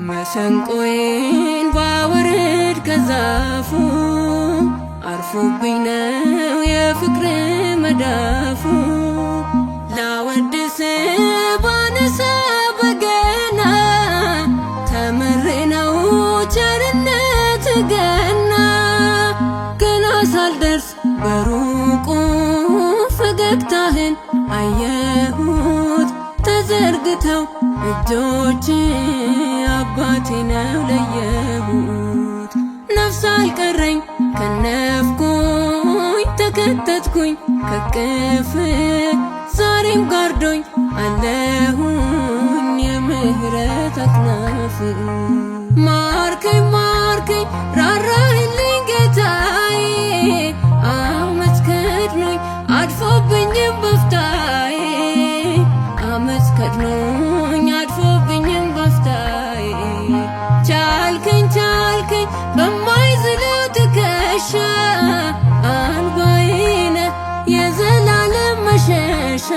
መሰንቆዬን ባወርድ ከዛፉ አርፎብኝ ነው የፍቅር መዳፉ። ላወድስ ባነሳ በገና ተምሬ ነው ቸርነት ገና። ገና ሳልደርስ በሩቁ ፈገግታህን አየሁት ተዘርግተው እጆች አባቴ ነው ለየሁት። ነፍስ አልቀረኝ ከነፍኩኝ ተከተትኩኝ ከቅፍ ዛሬም ጋርዶኝ አለሁኝ የምህረት አክናፍ። ማርከኝ ማርከኝ ራራህልኝ ጌታዬ አመት ከድኖኝ አድፎብኝም በፍታዬ አመት ከድኖኝ አድፎብኝም በፍታዬ። ቻልከኝ ቻልከኝ በማይዝለው ትከሻ አንባዬ ነህ የዘላለም መሸሻ።